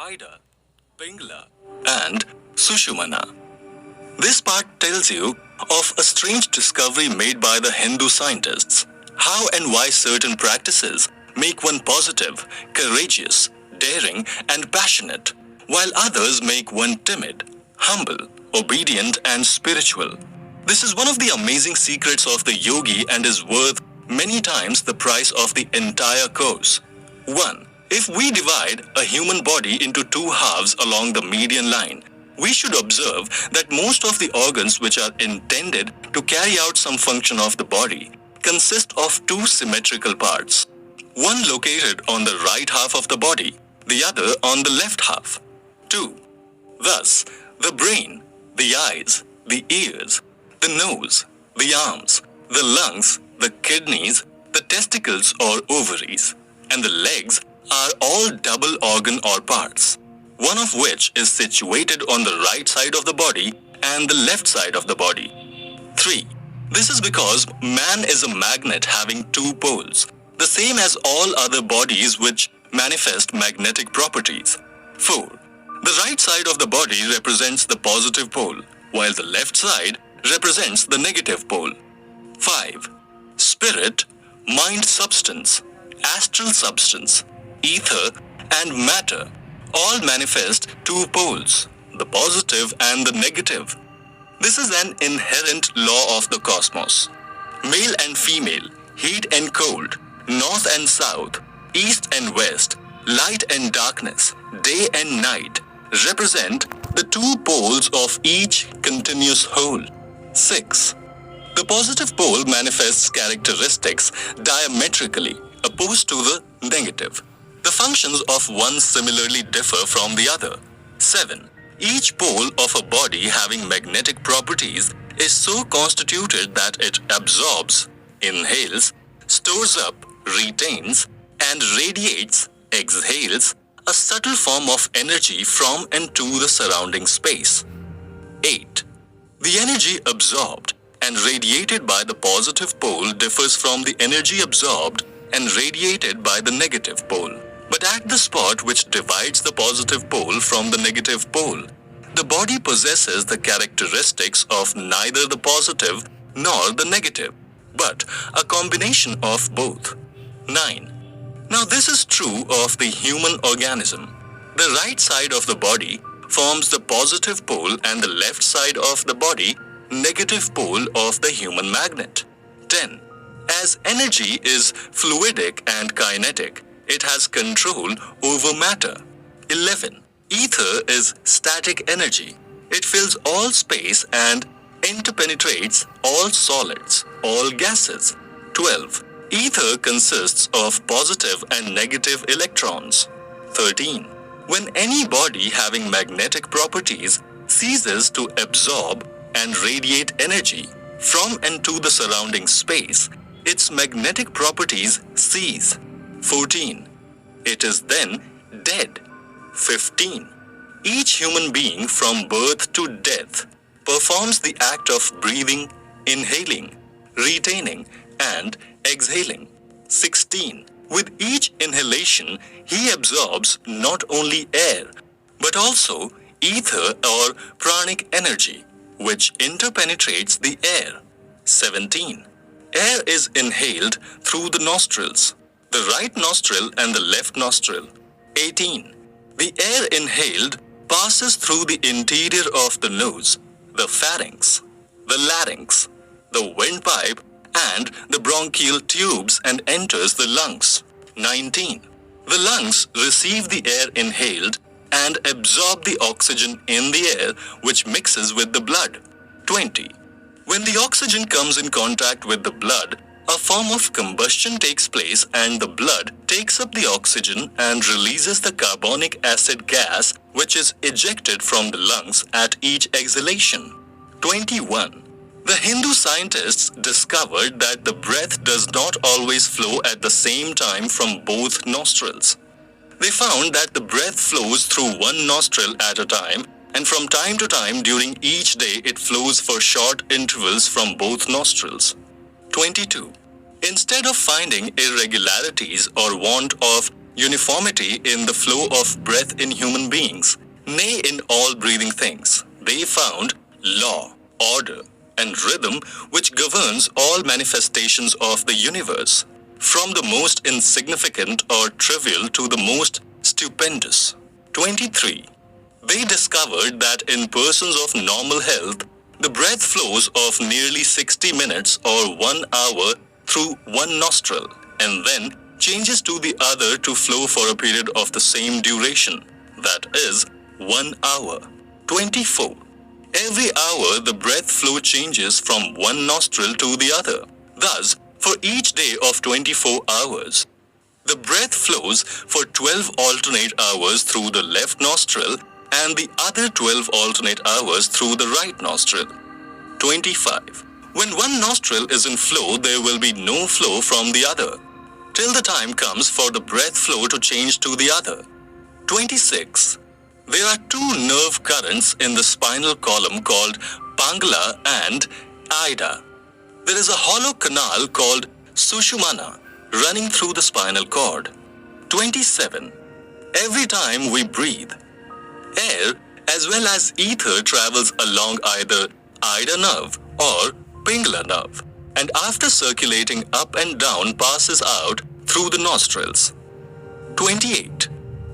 Ida, Pingala, and Sushumna. This part tells you of a strange discovery made by the Hindu scientists, how and why certain practices make one positive, courageous, daring, and passionate, while others make one timid, humble, obedient, and spiritual. This is one of the amazing secrets of the yogi and is worth many times the price of the entire course. 1. If we divide a human body into two halves along the median line, we should observe that most of the organs which are intended to carry out some function of the body consist of two symmetrical parts, one located on the right half of the body, the other on the left half. 2. Thus, the brain, the eyes, the ears, the nose, the arms, the lungs, the kidneys, the testicles or ovaries, and the legs are all double organ or parts, one of which is situated on the right side of the body and the left side of the body. 3. This is because man is a magnet having two poles, the same as all other bodies which manifest magnetic properties. 4. The right side of the body represents the positive pole, while the left side represents the negative pole. 5. Spirit, mind substance, astral substance, ether, and matter all manifest two poles, the positive and the negative. This is an inherent law of the cosmos. Male and female, heat and cold, north and south, east and west, light and darkness, day and night represent the two poles of each continuous whole. 6. The positive pole manifests characteristics diametrically opposed to the negative. The functions of one similarly differ from the other. 7. Each pole of a body having magnetic properties is so constituted that it absorbs, inhales, stores up, retains, and radiates, exhales, a subtle form of energy from and to the surrounding space. 8. The energy absorbed and radiated by the positive pole differs from the energy absorbed and radiated by the negative pole. But at the spot which divides the positive pole from the negative pole, the body possesses the characteristics of neither the positive nor the negative, but a combination of both. 9. Now this is true of the human organism. The right side of the body forms the positive pole and the left side of the body negative pole of the human magnet. 10. As energy is fluidic and kinetic, it has control over matter. 11. Ether is static energy. It fills all space and interpenetrates all solids, all gases. 12. Ether consists of positive and negative electrons. 13. When any body having magnetic properties ceases to absorb and radiate energy from and to the surrounding space, its magnetic properties cease. 14. It is then dead. 15. Each human being from birth to death performs the act of breathing, inhaling, retaining, and exhaling. 16. With each inhalation, he absorbs not only air, but also ether or pranic energy, which interpenetrates the air. 17. Air is inhaled through the nostrils, the right nostril and the left nostril. 18. The air inhaled passes through the interior of the nose, the pharynx, the larynx, the windpipe, and the bronchial tubes and enters the lungs. 19. The lungs receive the air inhaled and absorb the oxygen in the air which mixes with the blood. 20. When the oxygen comes in contact with the blood, a form of combustion takes place and the blood takes up the oxygen and releases the carbonic acid gas which is ejected from the lungs at each exhalation. 21. The Hindu scientists discovered that the breath does not always flow at the same time from both nostrils. They found that the breath flows through one nostril at a time, and from time to time during each day it flows for short intervals from both nostrils. 22. Instead of finding irregularities or want of uniformity in the flow of breath in human beings, nay in all breathing things. They found law, order, and rhythm which governs all manifestations of the universe, from the most insignificant or trivial to the most stupendous. 23. They discovered that in persons of normal health, the breath flows of nearly 60 minutes or 1 hour through one nostril and then changes to the other to flow for a period of the same duration, that is, 1 hour. 24. Every hour the breath flow changes from one nostril to the other. Thus, for each day of 24 hours, the breath flows for 12 alternate hours through the left nostril and the other 12 alternate hours through the right nostril. 25. When one nostril is in flow, there will be no flow from the other, till the time comes for the breath flow to change to the other. 26. There are two nerve currents in the spinal column called Pingala and Ida. There is a hollow canal called Sushumna running through the spinal cord. 27. Every time we breathe, air as well as ether travels along either Ida nerve or Pingala nerve, and after circulating up and down passes out through the nostrils. 28.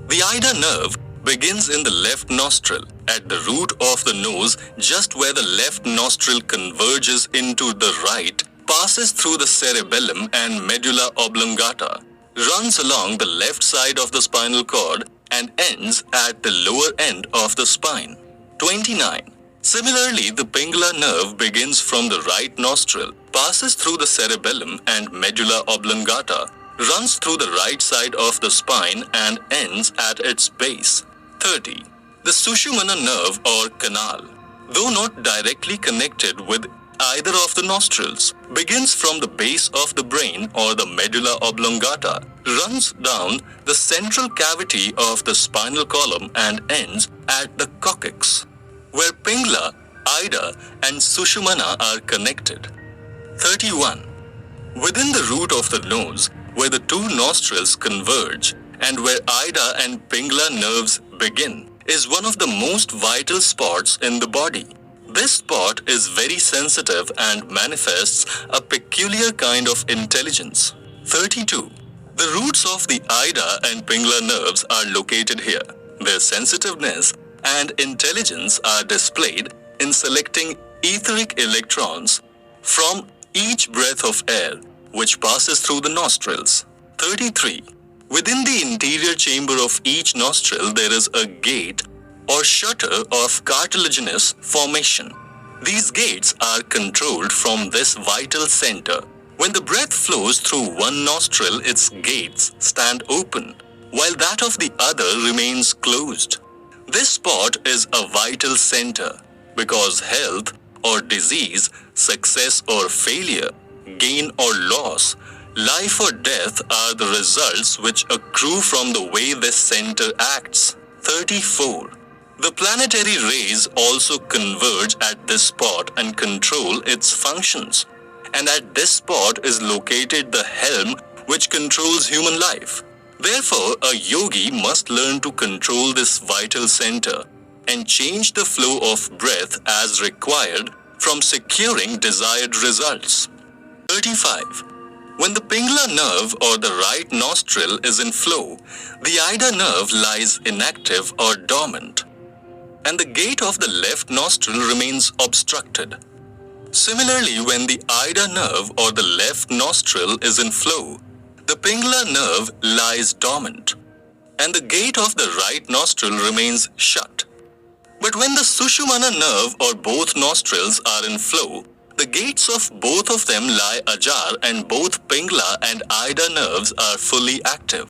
The Ida nerve begins in the left nostril at the root of the nose, just where the left nostril converges into the right, passes through the cerebellum and medulla oblongata, runs along the left side of the spinal cord and ends at the lower end of the spine. 29. Similarly, the Pingala nerve begins from the right nostril, passes through the cerebellum and medulla oblongata, runs through the right side of the spine and ends at its base. 30. The Sushumna nerve or canal, though not directly connected with either of the nostrils, begins from the base of the brain or the medulla oblongata, runs down the central cavity of the spinal column and ends at the coccyx, where Pingala, Ida, and Sushumna are connected. 31. Within the root of the nose, where the two nostrils converge and where Ida and Pingala nerves begin, is one of the most vital spots in the body. This spot is very sensitive and manifests a peculiar kind of intelligence. 32. The roots of the Ida and Pingala nerves are located here. Their sensitiveness and intelligence are displayed in selecting etheric electrons from each breath of air which passes through the nostrils. 33. Within the interior chamber of each nostril there is a gate or shutter of cartilaginous formation. These gates are controlled from this vital center. When the breath flows through one nostril, its gates stand open, while that of the other remains closed. This spot is a vital center because health or disease, success or failure, gain or loss, life or death are the results which accrue from the way this center acts. 34. The planetary rays also converge at this spot and control its functions. And at this spot is located the helm which controls human life. Therefore, a yogi must learn to control this vital center and change the flow of breath as required from securing desired results. 35. When the Pingala nerve or the right nostril is in flow, the Ida nerve lies inactive or dormant, and the gate of the left nostril remains obstructed. Similarly, when the Ida nerve or the left nostril is in flow, the Pingala nerve lies dormant, and the gate of the right nostril remains shut. But when the Sushumna nerve or both nostrils are in flow, the gates of both of them lie ajar and both Pingala and Ida nerves are fully active.